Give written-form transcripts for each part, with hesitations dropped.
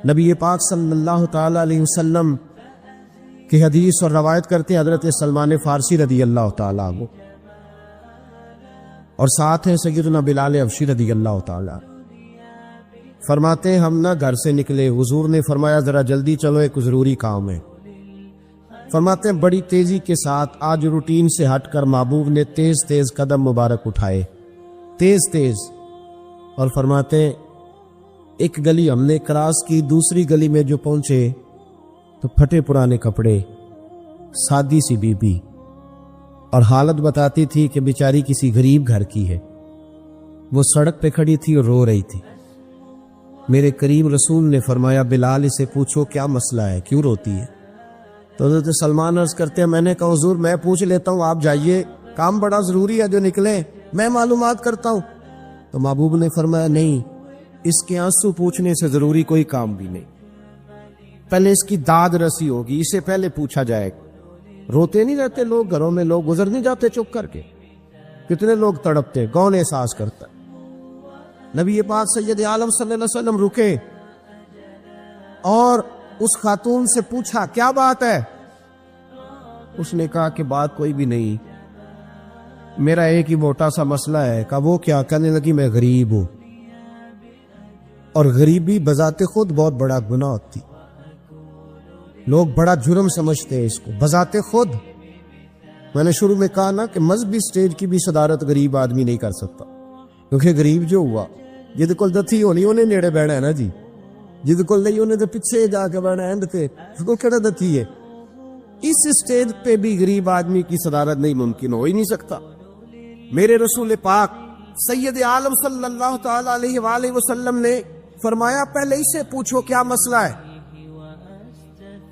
نبی پاک صلی اللہ تعالی علیہ وسلم کی حدیث اور روایت کرتے ہیں حضرت سلمان فارسی رضی اللہ تعالیٰ عنہ، اور ساتھ ہیں سیدنا بلال حبشی رضی اللہ تعالیٰ، فرماتے ہیں ہم نہ گھر سے نکلے، حضور نے فرمایا ذرا جلدی چلو ایک ضروری کام ہے۔ فرماتے ہیں بڑی تیزی کے ساتھ آج روٹین سے ہٹ کر محبوب نے تیز تیز قدم مبارک اٹھائے، تیز تیز، اور فرماتے ہیں ایک گلی ہم نے کراس کی، دوسری گلی میں جو پہنچے تو پھٹے پرانے کپڑے، سادی سی بی بی، اور حالت بتاتی تھی کہ بیچاری کسی غریب گھر کی ہے، وہ سڑک پہ کھڑی تھی اور رو رہی تھی۔ میرے کریم رسول نے فرمایا بلال اسے پوچھو کیا مسئلہ ہے، کیوں روتی ہے؟ تو حضرت سلمان عرض کرتے ہیں میں نے کہا حضور میں پوچھ لیتا ہوں، آپ جائیے، کام بڑا ضروری ہے جو نکلے، میں معلومات کرتا ہوں۔ تو محبوب نے فرمایا نہیں، اس کے آنسو پوچھنے سے ضروری کوئی کام بھی نہیں، پہلے اس کی داد رسی ہوگی، اسے پہلے پوچھا جائے گا۔ روتے نہیں رہتے لوگ گھروں میں، لوگ گزر نہیں جاتے چپ کر کے، کتنے لوگ تڑپتے، کون احساس کرتا ہے؟ نبی پاک سید عالم صلی اللہ علیہ وسلم رکے اور اس خاتون سے پوچھا کیا بات ہے؟ اس نے کہا کہ بات کوئی بھی نہیں، میرا ایک ہی موٹا سا مسئلہ ہے۔ کہا وہ کیا؟ کہنے لگی میں غریب ہوں، اور غریبی بذات خود بہت بڑا گناہ ہوتی، لوگ بڑا جرم سمجھتے ہیں اس کو بذات خود۔ میں نے شروع میں کہا نا کہ مذہبی سٹیج کی بھی صدارت غریب آدمی نہیں کر سکتا، کیونکہ غریب جو ہوا جد کول دتھی ہونی انہیں نیڑے بہنا ہے نا جی، جد کول نہیں انہیں تو پیچھے جا کے بہنا ہے، تے اس کو کہڑا دتھی ہے۔ اس سٹیج پہ بھی غریب آدمی کی صدارت نہیں ممکن ہو ہی نہیں سکتا۔ میرے رسول پاک سید عالم صلی اللہ تعالی علیہ وآلہ وسلم نے فرمایا پہلے اسے پوچھو کیا مسئلہ ہے۔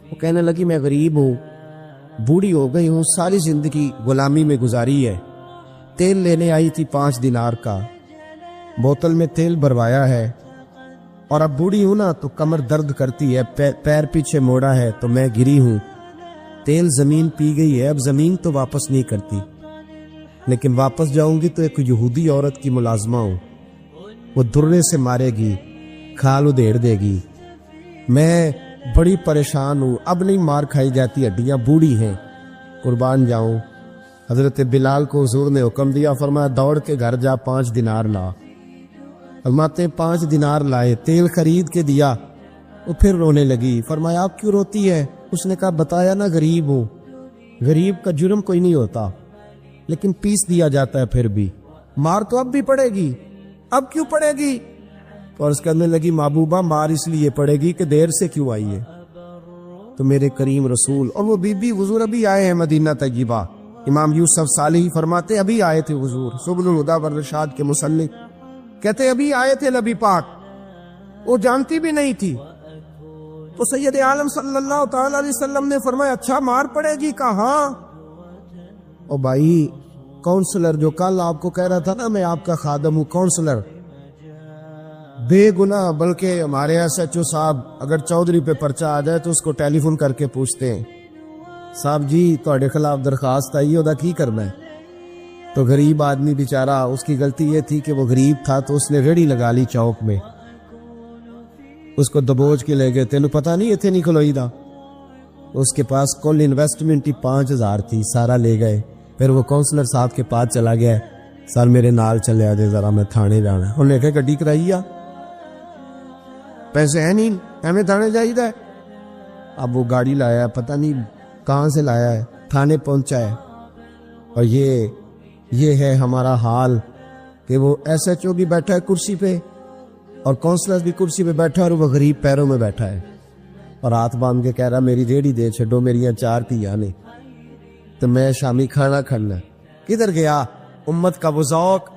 وہ کہنے لگی میں غریب ہوں، بوڑھی ہو گئی ہوں، ساری زندگی غلامی میں گزاری ہے، تیل لینے آئی تھی 5 دینار کا، بوتل میں تیل بھروایا ہے، اور اب بوڑھی ہوں نا تو کمر درد کرتی ہے، پیر پیچھے موڑا ہے تو میں گری ہوں، تیل زمین پی گئی ہے، اب زمین تو واپس نہیں کرتی، لیکن واپس جاؤں گی تو ایک یہودی عورت کی ملازمہ ہوں، وہ درے سے مارے گی، کھال ادھیڑ دے گی، میں بڑی پریشان ہوں، اب نہیں مار کھائی جاتی، ہڈیاں بوڑھی ہیں، قربان جاؤں۔ حضرت بلال کو حضور نے حکم دیا، فرمایا دوڑ کے گھر جا 5 دینار لا۔ فرماتے 5 دینار لائے، تیل خرید کے دیا، وہ پھر رونے لگی۔ فرمایا آپ کیوں روتی ہے؟ اس نے کہا بتایا نا غریب ہوں، غریب کا جرم کوئی نہیں ہوتا، لیکن پیس دیا جاتا ہے، پھر بھی مار تو اب بھی پڑے گی، اب کیوں پڑے گی؟ اور اس کرنے لگی محبوبہ مار اس لیے پڑے گی کہ دیر سے کیوں آئی ہے۔ تو میرے کریم رسول اور وہ بی بی حضور ابھی آئے ہیں مدینہ طیبہ، امام یوسف صالحی فرماتے ابھی آئے تھے حضور، سبل الہدی والرشاد کے مصنف کہتے ابھی آئے تھے نبی پاک، وہ جانتی بھی نہیں تھی۔ تو سید عالم صلی اللہ تعالی علیہ وسلم نے فرمایا اچھا مار پڑے گی؟ کہا ہاں۔ او بھائی کونسلر جو کل آپ کو کہہ رہا تھا نا میں آپ کا خادم ہوں، کونسلر بے گناہ، بلکہ ہمارے SHO صاحب اگر چودھری پہ پرچہ آ جائے تو اس کو ٹیلی فون کر کے پوچھتے ہیں صاحب جی تہاڈے خلاف درخواست آئی ہے، کی کرنا ہے؟ تو غریب آدمی بیچارہ، اس کی غلطی یہ تھی کہ وہ غریب تھا تو اس نے ریڑھی لگا لی چوک میں، اس کو دبوچ کے لے گئے، تینوں پتہ نہیں اتنے نہیں کھلوئی دا، اس کے پاس کل انویسٹمنٹ ہی 5000 تھی، سارا لے گئے۔ پھر وہ کونسلر صاحب کے پاس چلا گیا، سر میرے نال چلے آ جائے ذرا میں تھانے جانا ہے، انہوں نے کہا گڈی کرائی آ، پیسے ہیں نہیں، ہمیں تھانے جائیے۔ اب وہ گاڑی لایا، پتہ نہیں کہاں سے لایا ہے، تھانے پہنچا ہے، اور یہ ہے ہمارا حال کہ وہ SHO بھی بیٹھا ہے کرسی پہ اور کونسلر بھی کرسی پہ بیٹھا ہے، اور وہ غریب پیروں میں بیٹھا ہے اور ہاتھ باندھ کے کہہ رہا میری ریڑھی دے چھڈو، میری 4 تھیاں نے تو میں شامی کھانا کھانا۔ کدھر گیا امت کا وہ ذوق؟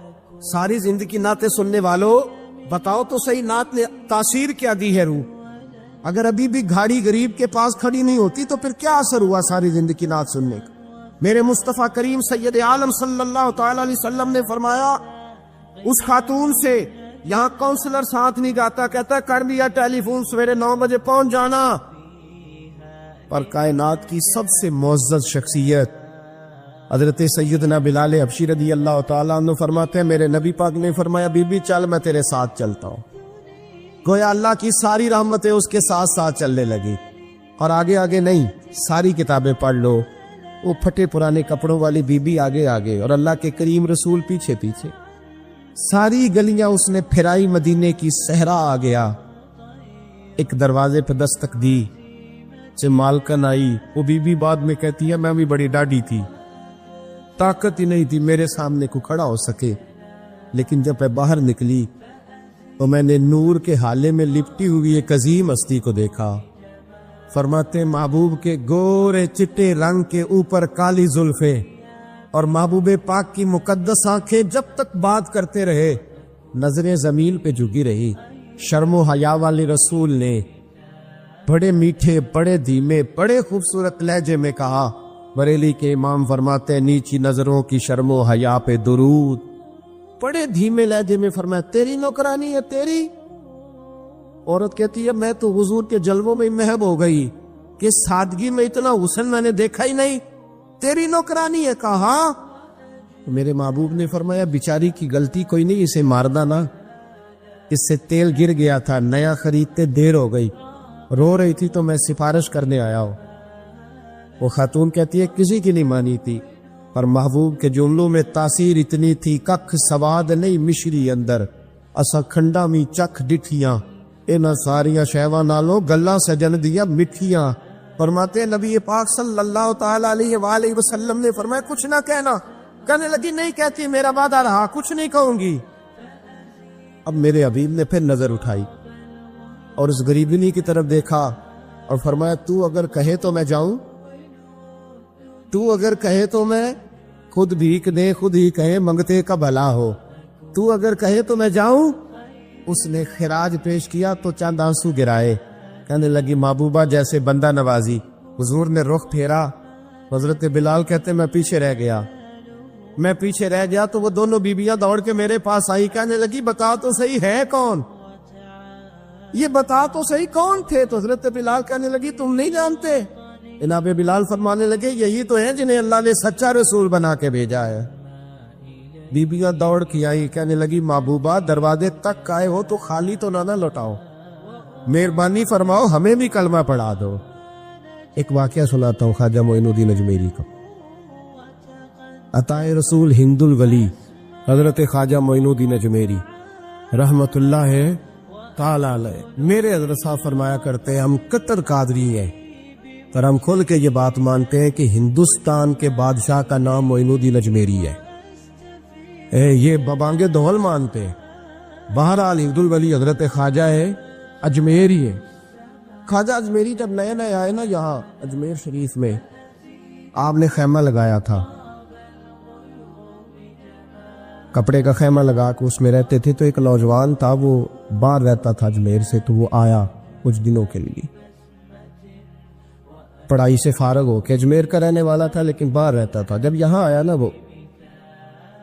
ساری زندگی نعتیں سننے والوں بتاؤ تو صحیح نعت نے تاثیر کیا دی ہے روح؟ اگر ابھی بھی گھاڑی غریب کے پاس کھڑی نہیں ہوتی تو پھر کیا اثر ہوا ساری زندگی نعت سننے کا؟ میرے مصطفیٰ کریم سید عالم صلی اللہ تعالی علیہ وسلم نے فرمایا اس خاتون سے، یہاں کونسلر ساتھ نہیں جاتا، کہتا کر دیا ٹیلی فون سویرے 9 بجے پہنچ جانا، پر کائنات کی سب سے معزز شخصیت حضرت سیدنا بلال حبشی رضی اللہ تعالیٰ عنہ فرماتے ہیں میرے نبی پاک نے فرمایا بی بی چل میں تیرے ساتھ چلتا ہوں، گویا اللہ کی ساری رحمتیں اس کے ساتھ ساتھ چلنے لگی، اور آگے آگے نہیں، ساری کتابیں پڑھ لو، وہ پھٹے پرانے کپڑوں والی بی بی آگے آگے اور اللہ کے کریم رسول پیچھے پیچھے، ساری گلیاں اس نے پھرائی، مدینے کی صحرا آ گیا۔ ایک دروازے پہ دستک دی، سے مالکن آئی، وہ بی بی بعد میں کہتی ہے میں بھی بڑی ڈاڈی تھی، طاقت ہی نہیں تھی میرے سامنے کو کھڑا ہو سکے، لیکن جب میں باہر نکلی تو میں نے نور کے حالے میں لپٹی ہوئی ایک عظیم ہستی کو دیکھا۔ فرماتے ہیں محبوب کے گورے چٹے رنگ کے اوپر کالی زلفیں اور محبوب پاک کی مقدس آنکھیں جب تک بات کرتے رہے نظریں زمین پہ جھکی رہی۔ شرم و حیا والے رسول نے بڑے میٹھے، بڑے دھیمے، بڑے خوبصورت لہجے میں کہا، بریلی کے امام فرماتے ہیں نیچی نظروں کی شرم و حیا پہ درود۔ بڑے دھیمے لہجے میں فرمایا تیری نوکرانی ہے تیری؟ عورت کہتی ہے میں تو حضور کے جلووں میں محب ہو گئی کہ سادگی میں اتنا حسن میں نے دیکھا ہی نہیں، تیری نوکرانی ہے؟ کہا میرے محبوب نے فرمایا بیچاری کی غلطی کوئی نہیں، اسے مارنا نا، اس سے تیل گر گیا تھا، نیا خریدتے دیر ہو گئی، رو رہی تھی تو میں سفارش کرنے آیا ہوں۔ وہ خاتون کہتی ہے کسی کی نہیں مانی تھی، پر محبوب کے جملوں میں تاثیر اتنی تھی، ککھ سواد نہیں مشری اندر، اسا کھنڈا می چکھ ڈٹھیاں، انہاں ساریاں شیواں نالوں گلاں سجن دیا مٹھیاں۔ فرماتے ہیں نبی پاک صلی اللہ تعالی علیہ وآلہ وسلم نے فرمایا کچھ نہ کہنا، کہنے لگی نہیں کہتی، میرا وعدہ رہا، کچھ نہیں کہوں گی۔ اب میرے حبیب نے پھر نظر اٹھائی اور اس غریبنی کی طرف دیکھا اور فرمایا تو اگر کہے تو میں جاؤں، تو اگر کہے تو میں خود بھیک دے، خود ہی کہے منگتے کا بھلا ہو، تو اگر کہے تو میں جاؤں۔ اس نے خراج پیش کیا تو چند آنسو گرائے، کہنے لگی محبوبہ جیسے بندہ نوازی۔ حضور نے رخ پھیرا، حضرت بلال کہتے میں پیچھے رہ گیا تو وہ دونوں بیویاں دوڑ کے میرے پاس آئی، کہنے لگی بتا تو صحیح ہے کون، یہ بتا تو صحیح کون تھے؟ تو حضرت بلال کہنے لگی تم نہیں جانتے؟ جناب بلال فرمانے لگے یہی تو ہیں جنہیں اللہ نے سچا رسول بنا کے بھیجا ہے۔ بیبیاں دوڑ کی آئی، کہنے لگی محبوبہ دروازے تک آئے ہو تو خالی تو نہ لوٹاؤ، مہربانی فرماؤ ہمیں بھی کلمہ پڑھا دو۔ ایک واقعہ سناتا ہوں خواجہ معین الدین اجمیری کا۔ عطائے رسول ہند الولی حضرت خواجہ معین الدین اجمیری رحمت اللہ تعالی علیہ، میرے حضرت صاحب فرمایا کرتے ہیں ہم کتر قادری ہیں، پر ہم کھل کے یہ بات مانتے ہیں کہ ہندوستان کے بادشاہ کا نام معین الدین اجمیری ہے، یہ ببانگے دول مانتے ہیں۔ بہرحال ہند الولی حضرت خواجہ ہے اجمیری ہے۔ خواجہ اجمیری جب نئے نئے آئے نا یہاں اجمیر شریف میں، آپ نے خیمہ لگایا تھا، کپڑے کا خیمہ لگا کے اس میں رہتے تھے۔ تو ایک نوجوان تھا وہ باہر رہتا تھا اجمیر سے، تو وہ آیا کچھ دنوں کے لیے، پڑھائی سے فارغ ہو کے، اجمیر کا رہنے والا تھا لیکن باہر رہتا تھا۔ جب یہاں آیا نا، وہ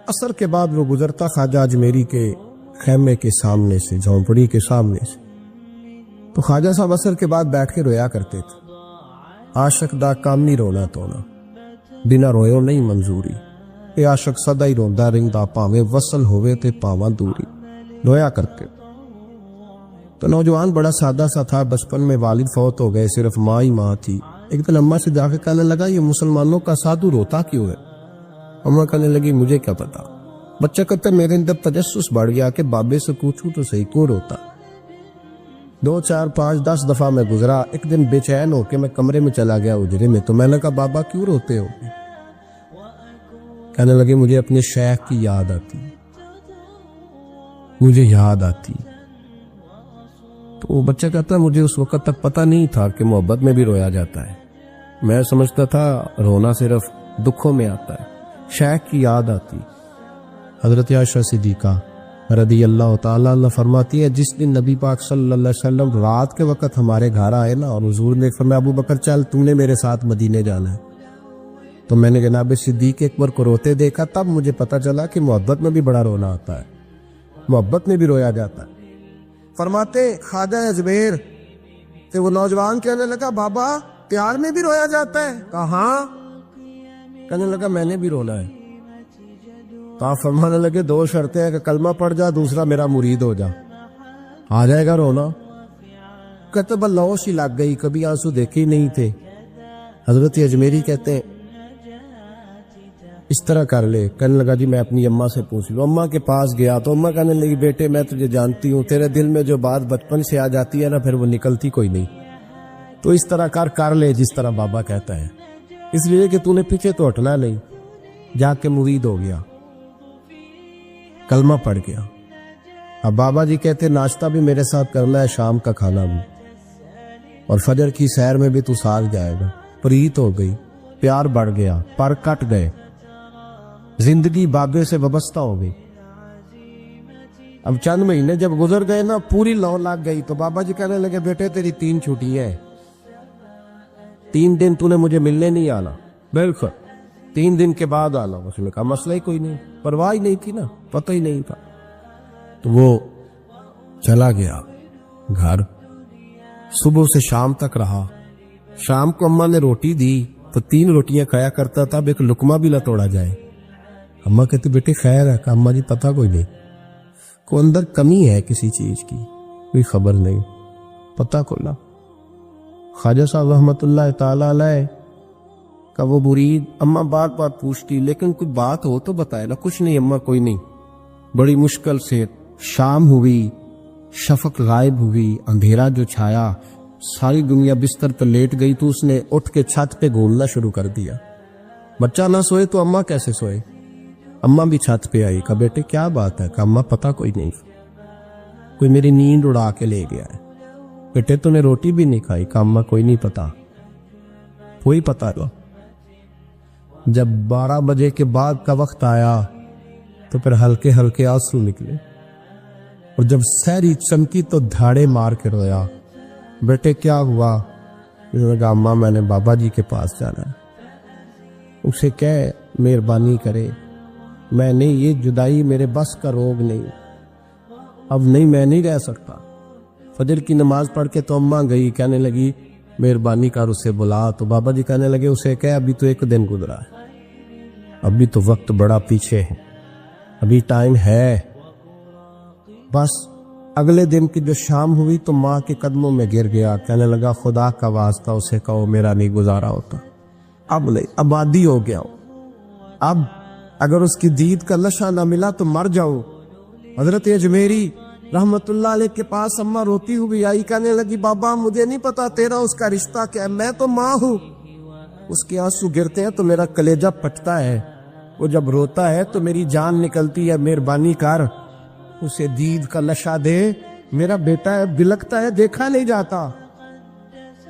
عصر کے بعد وہ گزرتا خواجہ اجمیری کے خیمے کے سامنے سے، جھونپڑی کے سامنے سے، تو خواجہ صاحب عصر کے بعد بیٹھ کے رویا کرتے تھے۔ عاشق دا کام نہیں رونا تونا، بنا رویو نہیں منظوری، اے عاشق سدا ہی روندا رہندا، پاویں وصل ہوئے تے پاواں دوری، رویا کرتے۔ تو نوجوان بڑا سادہ سا تھا، بچپن میں والد فوت ہو گئے، صرف ماں ہی ماں تھی۔ ایک دن اماں سے جا کے کہنے لگا یہ مسلمانوں کا سادھو روتا کیوں ہے؟ اماں کہنے لگی مجھے کیا پتا۔ بچہ کہتا میرے اندر تجسس بڑھ گیا کہ بابے سے پوچھوں تو صحیح کیوں روتا۔ 2 4 5 10 دفعہ میں گزرا، ایک دن بے چین ہو کے میں کمرے میں چلا گیا اجرے میں، تو میں نے کہا بابا کیوں روتے ہو؟ کہنے لگے مجھے اپنے شیخ کی یاد آتی، مجھے یاد آتی۔ تو وہ بچہ کہتا مجھے اس وقت تک پتہ نہیں تھا کہ محبت میں بھی رویا جاتا ہے، میں سمجھتا تھا رونا صرف دکھوں میں آتا ہے، شیخ کی یاد آتی۔ حضرت عائشہ صدیقہ رضی اللہ تعالیٰ عنہ فرماتی ہے جس دن نبی پاک صلی اللہ علیہ وسلم رات کے وقت ہمارے گھر آئے نا، اور حضور نے فرمایا ابو بکر چل تم نے میرے ساتھ مدینے جانا ہے، تو میں نے جناب صدیق اکبر کو روتے دیکھا، تب مجھے پتا چلا کہ محبت میں بھی بڑا رونا آتا ہے، محبت میں بھی رویا جاتا ہے۔ فرماتے خواجہ اجمیر کہ وہ نوجوان کہنے لگا بابا پیار میں بھی رویا جاتا ہے؟ کہاں؟ کہنے لگا میں نے بھی رونا ہے۔ تو آپ فرمانے لگے 2 شرطیں ہیں کہ کلمہ پڑھ جا، دوسرا میرا مرید ہو جا۔ آ جائے گا رونا. کہتے بلوش ہی لگ گئی, کبھی آنسو دیکھے ہی نہیں تھے. حضرت اجمیری کہتے ہیں اس طرح کر لے. کہنے لگا جی میں اپنی اماں سے پوچھ لوں. اماں کے پاس گیا تو اماں کہنے لگی بیٹے میں تجھے جانتی ہوں, تیرے دل میں جو بات بچپن سے آ جاتی ہے نا پھر وہ نکلتی کوئی نہیں. تو اس طرح کر لے جس طرح بابا کہتا ہے, اس لیے کہ تو نے پیچھے تو ہٹنا نہیں. جا کے مرید ہو گیا, کلمہ پڑھ گیا. اب بابا جی کہتے ناشتہ بھی میرے ساتھ کرنا ہے, شام کا کھانا بھی, اور فجر کی سیر میں بھی تو ساتھ جائے گا. پریت ہو گئی, پیار بڑھ گیا, پر کٹ گئے, زندگی بابے سے وابستہ ہو گئی. اب چند مہینے جب گزر گئے نا پوری لو لگ گئی. تو بابا جی کہنے لگے بیٹے تیری 3 چھٹی ہے, 3 دن تو نے مجھے ملنے نہیں آنا. بالکل 3 دن کے بعد آنا. اس نے کہا مسئلہ ہی کوئی نہیں, پرواہ ہی نہیں تھی نا, پتہ ہی نہیں تھا. تو وہ چلا گیا گھر, صبح سے شام تک رہا. شام کو اماں نے روٹی دی تو 3 روٹیاں کھایا کرتا تھا, اب ایک لقمہ بھی نہ توڑا جائے. اماں کہتی بیٹے خیر ہے. کہ اماں جی پتہ کوئی نہیں, کو اندر کمی ہے کسی چیز کی, کوئی خبر نہیں, پتہ کو نہ. خواجہ صاحب رحمت اللہ تعالی علیہ کا وہ مرید اماں بات بات پوچھتی لیکن کوئی بات ہو تو بتائے نا. کچھ نہیں اماں کوئی نہیں. بڑی مشکل سے شام ہوئی, شفق غائب ہوئی, اندھیرا جو چھایا, ساری دنیا بستر پہ لیٹ گئی. تو اس نے اٹھ کے چھت پہ گھومنا شروع کر دیا. بچہ نہ سوئے تو اماں کیسے سوئے. اماں بھی چھت پہ آئی. کہا بیٹے کیا بات ہے. کہ اماں پتہ کوئی نہیں, کوئی میری نیند اڑا کے لے گیا ہے. بیٹے تو نے روٹی بھی نہیں کھائی. کہ اماں کوئی نہیں پتا, کوئی پتا لو. جب 12 بجے کے بعد کا وقت آیا تو پھر ہلکے ہلکے آنسو نکلے, اور جب سحری چمکی تو دھاڑے مار کے رویا. بیٹے کیا ہوا. نے کہا اماں میں نے بابا جی کے پاس جانا ہے, اسے کہہ مہربانی کرے, میں نہیں, یہ جدائی میرے بس کا روگ نہیں, اب نہیں میں نہیں رہ سکتا. فجر کی نماز پڑھ کے تو اماں گئی, کہنے لگی مہربانی کر اسے بلا. تو بابا جی کہنے لگے اسے کہہ ابھی تو 1 دن گزرا ہے, ابھی تو وقت بڑا پیچھے ہے, ابھی ٹائم ہے. بس اگلے دن کی جو شام ہوئی تو ماں کے قدموں میں گر گیا. کہنے لگا خدا کا واسطہ اسے کہو میرا نہیں گزارا ہوتا, اب نہیں, اب عادی ہو گیا ہوں, اب اگر اس کی دید کا لشا نہ ملا تو مر جاؤں. حضرت اجمیری رحمت اللہ علیہ کے پاس اماں روتی ہوئی آئی. کہنے لگی بابا مجھے نہیں پتا تیرا اس کا رشتہ کیا ہے, میں تو ماں ہوں. اس کے آنسو گرتے ہیں تو میرا کلیجہ پھٹتا ہے, وہ جب روتا ہے تو میری جان نکلتی ہے. مہربانی کر اسے دید کا نشہ دے, میرا بیٹا ہے, بلکتا ہے, دیکھا نہیں جاتا.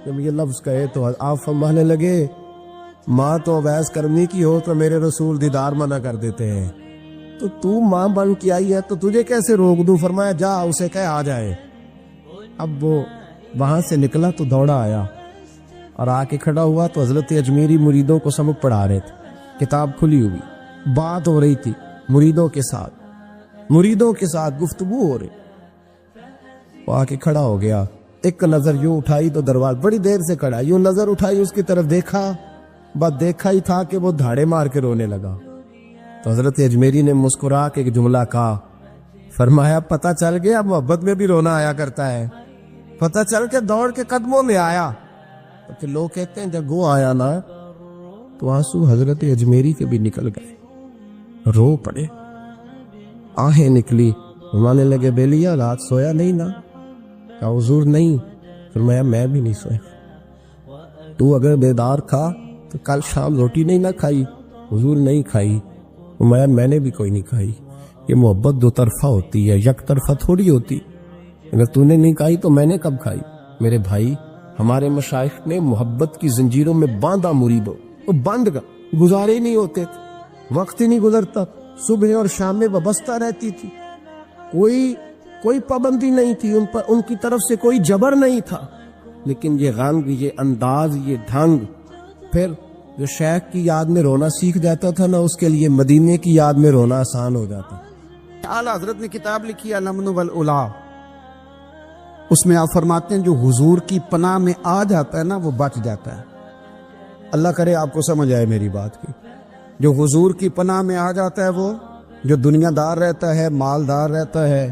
جب یہ لفظ کہے تو آپ فرمانے لگے ماں تو اویس کرنی کی ہو تو میرے رسول دیدار منع کر دیتے ہیں, تو ماں بن کے آئی ہے تو تجھے کیسے روک دوں. فرمایا جا اسے کہہ آ جائے. اب وہ وہاں سے نکلا تو دوڑا آیا اور آ کے کھڑا ہوا تو حضرت اجمیری مریدوں کو سبق پڑھا رہے تھے, کتاب کھلی ہوئی, بات ہو رہی تھی مریدوں کے ساتھ گفتگو ہو رہی. وہ آ کے کھڑا ہو گیا, ایک نظر یوں اٹھائی تو دروازے, بڑی دیر سے کھڑا, یوں نظر اٹھائی اس کی طرف دیکھا, بس دیکھا ہی تھا کہ وہ دھاڑے مار کے رونے لگا. تو حضرت اجمیری نے مسکرا کے ایک جملہ کہا, فرمایا پتہ چل گیا محبت میں بھی رونا آیا کرتا ہے. پتہ چل کے دوڑ کے قدموں میں آیا. تو لوگ کہتے ہیں جب وہ آیا نا تو آنسو حضرت اجمیری کے بھی نکل گئے, رو پڑے, آہیں نکلی. فرمانے لگے بیلیا رات سویا نہیں نا. کہا حضور نہیں. فرمایا میں بھی نہیں سویا. تو اگر بیدار تھا تو کل شام روٹی نہیں نہ کھائی. حضور نہیں کھائی. میں نے بھی کوئی نہیں کھائی. یہ محبت 2 طرفہ ہوتی ہے, یک طرفہ تھوڑی ہوتی. اگر تو نے نہیں کھائی تو میں نے کب کھائی. میرے بھائی ہمارے مشائخ نے محبت کی زنجیروں میں باندھا مریدوں, وہ بند گزارے نہیں ہوتے تھے, وقت ہی نہیں گزرتا, صبح اور شام میں وابستہ رہتی تھی, کوئی پابندی نہیں تھی ان پر, ان کی طرف سے کوئی جبر نہیں تھا. لیکن یہ غنگ, یہ انداز, یہ ڈھنگ, پھر جو شیخ کی یاد میں رونا سیکھ جاتا تھا نا اس کے لیے مدینے کی یاد میں رونا آسان ہو جاتا. اعلیٰ حضرت نے کتاب لکھی الامن والعلا, اس میں آپ فرماتے ہیں جو حضور کی پناہ میں آ جاتا ہے نا وہ بچ جاتا ہے. اللہ کرے آپ کو سمجھ آئے میری بات کی. جو حضور کی پناہ میں آ جاتا ہے وہ, جو دنیا دار رہتا ہے, مالدار رہتا ہے,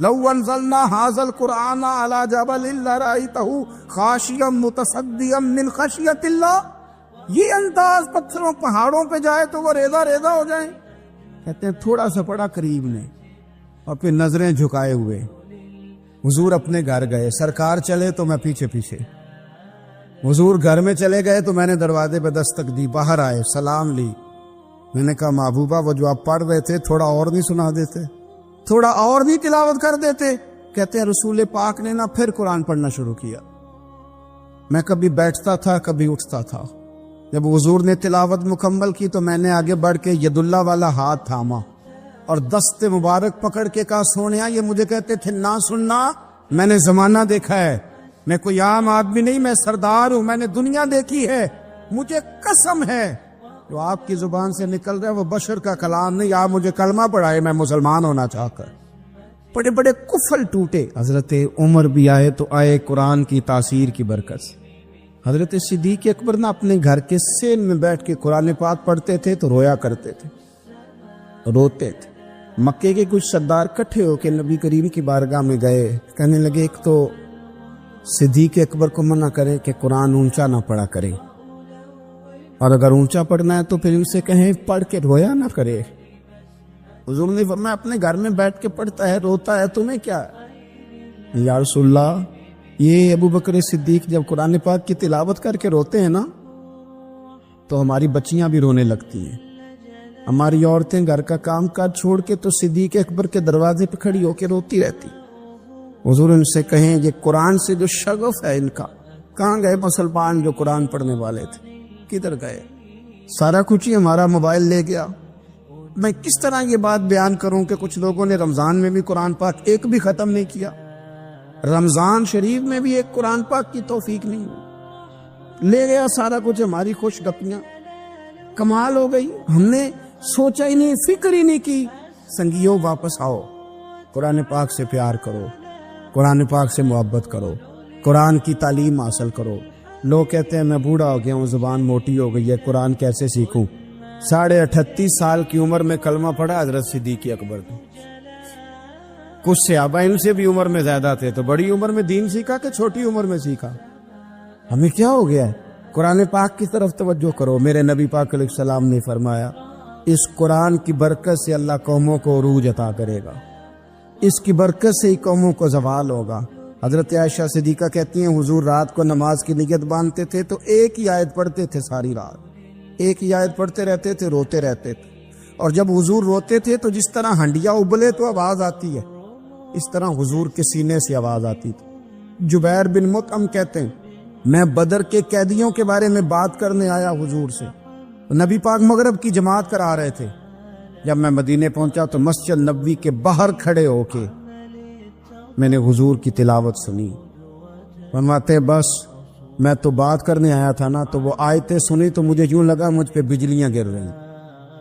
لو انزلنا هذا القرآن على جبل لرأيته خاشعا متصدعا من خشیۃ اللہ، یہ انداز پتھروں پہاڑوں پہ جائے تو وہ ریزہ ریزہ ہو جائیں۔ کہتے ہیں تھوڑا سا پڑا قریب نے اور پھر نظریں جھکائے ہوئے حضور اپنے گھر گئے، سرکار چلے تو میں پیچھے پیچھے، حضور گھر میں چلے گئے تو میں نے دروازے پہ دستک دی، باہر آئے، سلام لی، میں نے کہا محبوبہ وہ جو آپ پڑھ رہے تھے تھوڑا اور نہیں سنا دیتے، تھوڑا اور نہیں تلاوت کر دیتے؟ کہتے ہیں رسول پاک نے نا پھر قرآن پڑھنا شروع کیا، میں کبھی بیٹھتا تھا کبھی اٹھتا تھا، جب حضور نے تلاوت مکمل کی تو میں نے آگے بڑھ کے ید اللہ والا ہاتھ تھاما اور دست مبارک پکڑ کے کہا سونیا، یہ مجھے کہتے تھے نہ سننا، میں نے زمانہ دیکھا ہے، میں کوئی عام آدمی نہیں، میں سردار ہوں، میں نے دنیا دیکھی ہے، مجھے قسم ہے جو آپ کی زبان سے نکل رہا ہے وہ بشر کا کلام نہیں، آپ مجھے کلمہ پڑھائے میں مسلمان ہونا چاہ کر۔ بڑے بڑے کفل ٹوٹے، حضرت عمر بھی آئے تو آئے قرآن کی تاثیر کی برکت سے۔ حضرت صدیق اکبر نہ اپنے گھر کے سین میں بیٹھ کے قرآن پاک پڑھتے تھے تو رویا کرتے تھے، روتے تھے۔ مکے کے کچھ سردار کٹھے ہو کے نبی کریم کی بارگاہ میں گئے، کہنے لگے ایک تو صدیق اکبر کو منع کرے کہ قرآن اونچا نہ پڑھا کرے، اور اگر اونچا پڑھنا ہے تو پھر ان سے کہیں پڑھ کے رویا نہ کرے۔ حضور نے فرمایا اپنے گھر میں بیٹھ کے پڑھتا ہے، روتا ہے، تمہیں کیا ہے؟ یا رسول اللہ، یہ ابو بکر صدیق جب قرآن پاک کی تلاوت کر کے روتے ہیں نا تو ہماری بچیاں بھی رونے لگتی ہیں، ہماری عورتیں گھر کا کام کاج چھوڑ کے تو صدیق اکبر کے دروازے پہ کھڑی ہو کے روتی رہتی۔ حضور ان سے کہیں یہ قرآن سے جو شغف ہے ان کا، کہاں گئے مسلمان جو قرآن پڑھنے والے تھے، کدھر گئے؟ سارا کچھ ہی ہمارا موبائل لے گیا۔ میں کس طرح یہ بات بیان کروں کہ کچھ لوگوں نے رمضان میں بھی قرآن پاک ایک بھی ختم نہیں کیا، رمضان شریف میں بھی ایک قرآن پاک کی توفیق نہیں ہوئی، لے گیا سارا کچھ ہماری خوش گپیاں، کمال ہو گئی، ہم نے سوچا ہی نہیں، فکر ہی نہیں کی۔ سنگیوں واپس آؤ، قرآن پاک سے پیار کرو، قرآن پاک سے محبت کرو، قرآن کی تعلیم حاصل کرو۔ لوگ کہتے ہیں میں بوڑھا ہو گیا ہوں، زبان موٹی ہو گئی ہے، قرآن کیسے سیکھوں؟ 38.5 سال کی عمر میں کلمہ پڑھا حضرت صدیق اکبر نے۔ کچھ صحابہ ان سے بھی عمر میں زیادہ تھے تو بڑی عمر میں دین سیکھا کہ چھوٹی عمر میں سیکھا؟ ہمیں کیا ہو گیا ہے؟ قرآن پاک کی طرف توجہ کرو۔ میرے نبی پاک علیہ السلام نے فرمایا اس قرآن کی برکت سے اللہ قوموں کو عروج عطا کرے گا، اس کی برکت سے ہی قوموں کو زوال ہوگا۔ حضرت عائشہ صدیقہ کہتی ہیں حضور رات کو نماز کی نیت باندھتے تھے تو ایک ہی آیت پڑھتے تھے، ساری رات ایک ہی آیت پڑھتے رہتے تھے، روتے رہتے تھے، اور جب حضور روتے تھے تو جس طرح ہنڈیا ابلے تو آواز آتی ہے اس طرح حضور کے سینے سے آواز آتی تھی۔ جبیر بن مطعم کہتے ہیں میں بدر کے قیدیوں کے بارے میں بات کرنے آیا حضور سے، نبی پاک مغرب کی جماعت کرا رہے تھے، جب میں مدینے پہنچا تو مسجد نبوی کے باہر کھڑے ہو کے میں نے حضور کی تلاوت سنی۔ فرماتے بس میں تو بات کرنے آیا تھا نا، تو وہ آیتیں سنی تو مجھے یوں لگا مجھ پہ بجلیاں گر رہی۔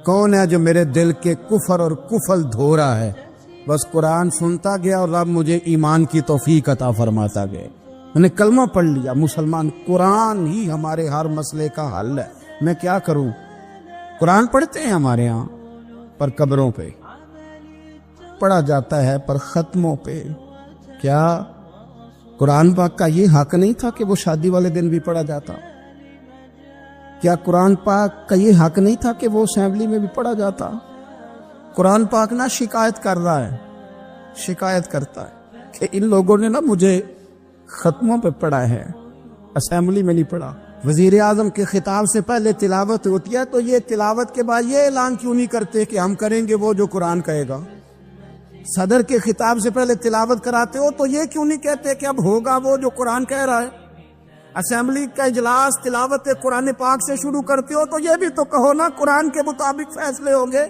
کون ہے جو میرے دل کے کفر اور کفل دھو رہا ہے؟ بس قرآن سنتا گیا اور رب مجھے ایمان کی توفیق عطا فرماتا گیا، میں نے کلمہ پڑھ لیا مسلمان۔ قرآن ہی ہمارے ہر مسئلے کا حل ہے، میں کیا کروں؟ قرآن پڑھتے ہیں ہمارے ہاں پر قبروں پہ پڑھا جاتا ہے، پر ختموں پہ۔ کیا قرآن پاک کا یہ حق نہیں تھا کہ وہ شادی والے دن بھی پڑھا جاتا؟ کیا قرآن پاک کا یہ حق نہیں تھا کہ وہ اسمبلی میں بھی پڑھا جاتا؟ قرآن پاک نہ شکایت کر رہا ہے، شکایت کرتا ہے کہ ان لوگوں نے نا مجھے ختموں پہ پڑھا ہے، اسمبلی میں نہیں پڑھا۔ وزیر اعظم کے خطاب سے پہلے تلاوت ہوتی ہے تو یہ تلاوت کے بعد یہ اعلان کیوں نہیں کرتے کہ ہم کریں گے وہ جو قرآن کہے گا؟ صدر کے خطاب سے پہلے تلاوت کراتے ہو تو یہ کیوں نہیں کہتے کہ اب ہوگا وہ جو قرآن کہہ رہا ہے؟ اسمبلی کا اجلاس تلاوت قرآن پاک سے شروع کرتے ہو تو یہ بھی تو کہو نا قرآن کے مطابق فیصلے ہوں گے۔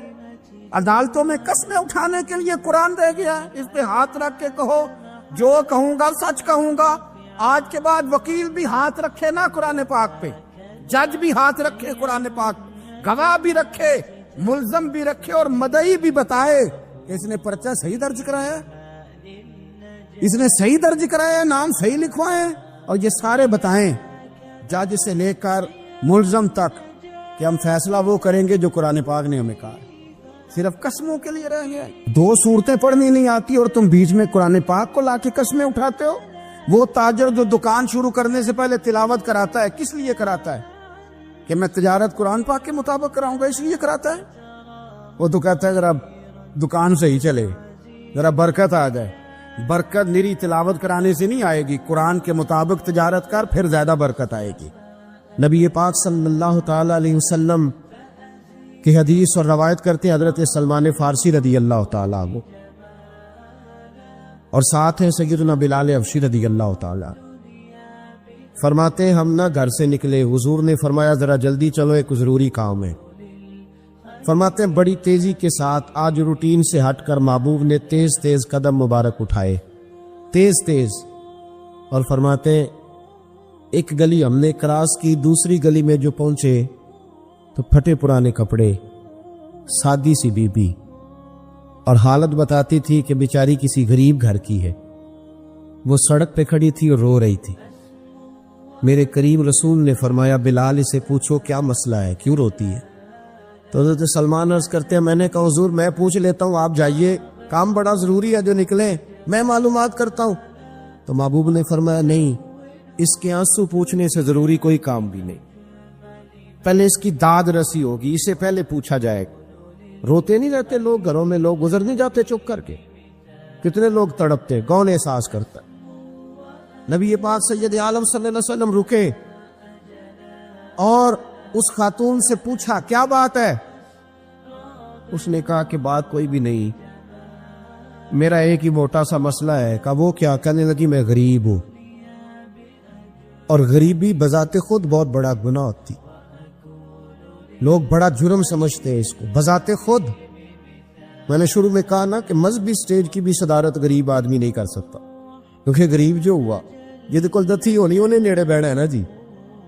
عدالتوں میں قسمیں اٹھانے کے لیے قرآن رہ گیا ہے، اس پہ ہاتھ رکھ کے کہو جو کہوں گا سچ کہوں گا۔ آج کے بعد وکیل بھی ہاتھ رکھے نا قرآن پاک پہ، جج بھی ہاتھ رکھے قرآن پاک، گواہ بھی رکھے، ملزم بھی رکھے، اور مدعی بھی بتائے کہ اس نے پرچہ صحیح درج کرایا ہے، اس نے صحیح درج کرایا ہے، نام صحیح لکھوائے، اور یہ سارے بتائیں جج سے لے کر ملزم تک کہ ہم فیصلہ وہ کریں گے جو قرآن پاک نے ہمیں کہا۔ صرف قسموں کے لیے رہ گیا ہے۔ 2 صورتیں پڑھنی نہیں آتی اور تم بیچ میں قرآن پاک کو لا کے قسمیں اٹھاتے ہو۔ وہ تاجر جو دکان شروع کرنے سے پہلے تلاوت کراتا ہے، کس لیے کراتا ہے؟ کہ میں تجارت قرآن پاک کے مطابق کراؤں گا، اس لیے کراتا ہے۔ وہ تو کہتا ہے ذرا دکان سے ہی چلے، ذرا برکت آ جائے۔ برکت نری تلاوت کرانے سے نہیں آئے گی، قرآن کے مطابق تجارت کر، پھر زیادہ برکت آئے گی۔ نبی پاک صلی اللہ تعالی علیہ وسلم کی حدیث اور روایت کرتے ہیں حضرت سلمان فارسی رضی اللہ تعالی عنہ، اور ساتھ ہیں سیدنا بلال حبشی رضی اللہ تعالی عنہ۔ فرماتے ہیں ہم نہ گھر سے نکلے، حضور نے فرمایا ذرا جلدی چلو، ایک ضروری کام ہے۔ فرماتے ہیں بڑی تیزی کے ساتھ آج روٹین سے ہٹ کر محبوب نے تیز تیز قدم مبارک اٹھائے، تیز تیز، اور فرماتے ہیں ایک گلی ہم نے کراس کی، دوسری گلی میں جو پہنچے تو پھٹے پرانے کپڑے، سادی سی بی بی، اور حالت بتاتی تھی کہ بیچاری کسی غریب گھر کی ہے۔ وہ سڑک پہ کھڑی تھی اور رو رہی تھی۔ میرے کریم رسول نے فرمایا بلال اسے پوچھو کیا مسئلہ ہے، کیوں روتی ہے؟ تو حضرت سلمان عرض کرتے ہیں میں نے کہا حضور میں پوچھ لیتا ہوں، آپ جائیے، کام بڑا ضروری ہے جو نکلے، میں معلومات کرتا ہوں۔ تو محبوب نے فرمایا نہیں، اس کے آنسو پوچھنے سے ضروری کوئی کام بھی نہیں، پہلے اس کی داد رسی ہوگی، اسے پہلے پوچھا جائے گا۔ روتے نہیں رہتے لوگ گھروں میں، لوگ گزر نہیں جاتے چپ کر کے، کتنے لوگ تڑپتے، کون احساس کرتا ہے؟ نبی پاک سید عالم صلی اللہ علیہ وسلم رکے اور اس خاتون سے پوچھا کیا بات ہے؟ اس نے کہا کہ بات کوئی بھی نہیں، میرا ایک ہی موٹا سا مسئلہ ہے۔ کہا وہ کیا؟ کہنے لگی میں غریب ہوں، اور غریبی بذات خود بہت بڑا گناہ ہوتی، لوگ بڑا جرم سمجھتے ہیں اس کو بذات خود۔ میں نے شروع میں کہا نا کہ مذہبی سٹیج کی بھی صدارت غریب آدمی نہیں کر سکتا، کیونکہ غریب جو ہوا جد کول دتھی ہونی انہیں نیڑے بیٹھنا ہے نا جی،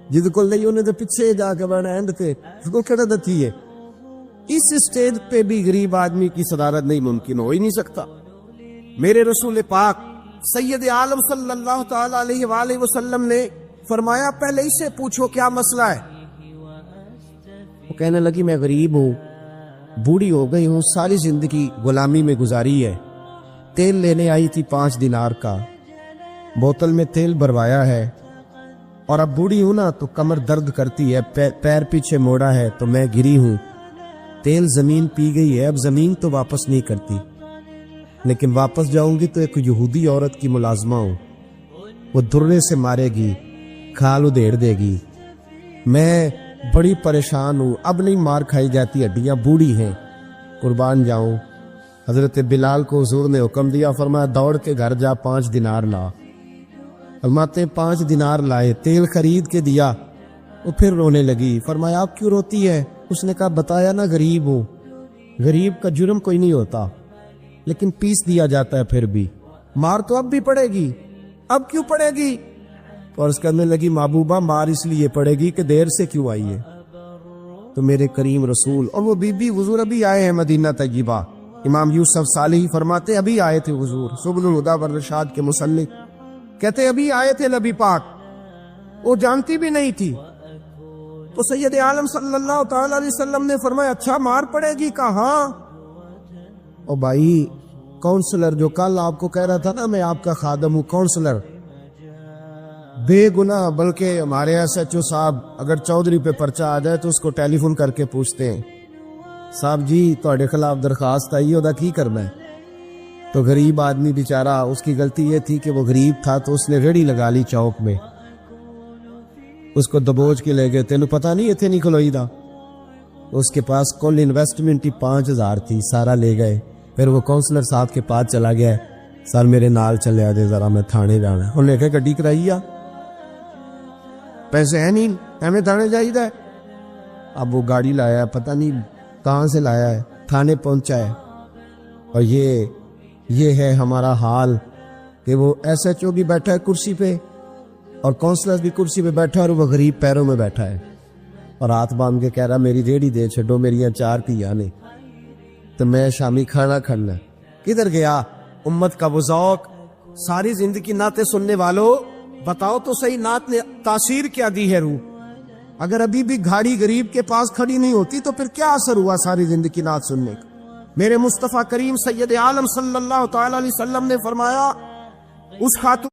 جد کول نہیں انہیں تو پیچھے جا کے بیٹھنا اینڈ تے، اس کو کہنا دتھی ہے۔ اس سٹیج پہ بھی غریب آدمی کی صدارت نہیں ممکن ہو ہی نہیں سکتا۔ میرے رسول پاک سید عالم صلی اللہ تعالی علیہ وآلہ وسلم نے فرمایا پہلے اسے پوچھو کیا مسئلہ ہے۔ وہ کہنے لگی میں غریب ہوں، بوڑھی ہو گئی ہوں، ساری زندگی غلامی میں گزاری ہے، تیل لینے آئی تھی 5 دینار کا، بوتل میں تیل بھروایا ہے، اور اب بوڑھی ہوں نا تو کمر درد کرتی ہے، پیر پیچھے موڑا ہے تو میں گری ہوں، تیل زمین پی گئی ہے، اب زمین تو واپس نہیں کرتی، لیکن واپس جاؤں گی تو ایک یہودی عورت کی ملازمہ ہوں، وہ درے سے مارے گی، کھال ادھیڑ دے گی، میں بڑی پریشان ہوں، اب نہیں مار کھائی جاتی، ہڈیاں بوڑھی ہیں، قربان جاؤں۔ حضرت بلال کو حضور نے حکم دیا، فرمایا دوڑ کے گھر جا 5 دینار لا۔ فرماتے 5 دینار لائے، تیل خرید کے دیا، وہ پھر رونے لگی۔ فرمایا آپ کیوں روتی ہے؟ اس نے کہا بتایا نا غریب ہوں، غریب کا جرم کوئی نہیں ہوتا، لیکن پیس دیا جاتا ہے، پھر بھی مار تو اب بھی پڑے گی، اب کیوں پڑے گی؟ اور اس کرنے لگی محبوبہ مار اس لیے پڑے گی کہ دیر سے کیوں آئی ہے۔ تو میرے کریم رسول اور وہ بی بی حضور ابھی آئے ہیں مدینہ طیبہ، امام یوسف صالحی فرماتے ابھی آئے تھے حضور، سبل الہدی والرشاد کے مصنف کہتے ابھی آئے تھے نبی پاک، وہ جانتی بھی نہیں تھی۔ تو سید عالم صلی اللہ تعالی علیہ وسلم نے فرمایا اچھا مار پڑے گی؟ کہا ہاں۔ او بھائی کونسلر جو کل آپ کو کہہ رہا تھا نا میں آپ کا خادم ہوں، کونسلر بے گناہ، بلکہ ہمارے SHO صاحب اگر چودھری پہ پرچہ آ جائے تو اس کو ٹیلی فون کر کے پوچھتے ہیں صاحب جی تہاڈے خلاف درخواست آئی ہے، کی کرنا ہے؟ تو غریب آدمی بیچارہ، اس کی غلطی یہ تھی کہ وہ غریب تھا تو اس نے ریڑھی لگا لی چوک میں، اس کو دبوچ کے لے گئے، تینوں پتہ نہیں اتنے نہیں کھلوئی دا، اس کے پاس کل انویسٹمنٹ ہی 5000 تھی، سارا لے گئے۔ پھر وہ کونسلر صاحب کے پاس چلا گیا، سر میرے نال چلے آ جائے ذرا میں تھانے جانا ہے، انہوں نے کہا گڈی کرائی آ، پیسے ہیں نہیں، ہمیں تھانے جائیے ہے۔ اب وہ گاڑی لایا ہے، پتہ نہیں کہاں سے لایا ہے، تھانے پہنچا ہے، اور یہ ہے ہمارا حال کہ وہ SHO بھی بیٹھا ہے کرسی پہ اور کونسلر بھی کرسی پہ بیٹھا ہے، اور وہ غریب پیروں میں بیٹھا ہے اور ہاتھ باندھ کے کہہ رہا میری ریڑھی دے چھڈو، میری 4 دھیاں نے تو میں شامی کھانا کھانا۔ کدھر گیا امت کا وہ ذوق؟ ساری زندگی نعتیں سننے والوں بتاؤ تو صحیح نعت نے تاثیر کیا دی ہے روح؟ اگر ابھی بھی گھاڑی غریب کے پاس کھڑی نہیں ہوتی تو پھر کیا اثر ہوا ساری زندگی نعت سننے کا؟ میرے مصطفیٰ کریم سید عالم صلی اللہ تعالی علیہ وسلم نے فرمایا اس خاتون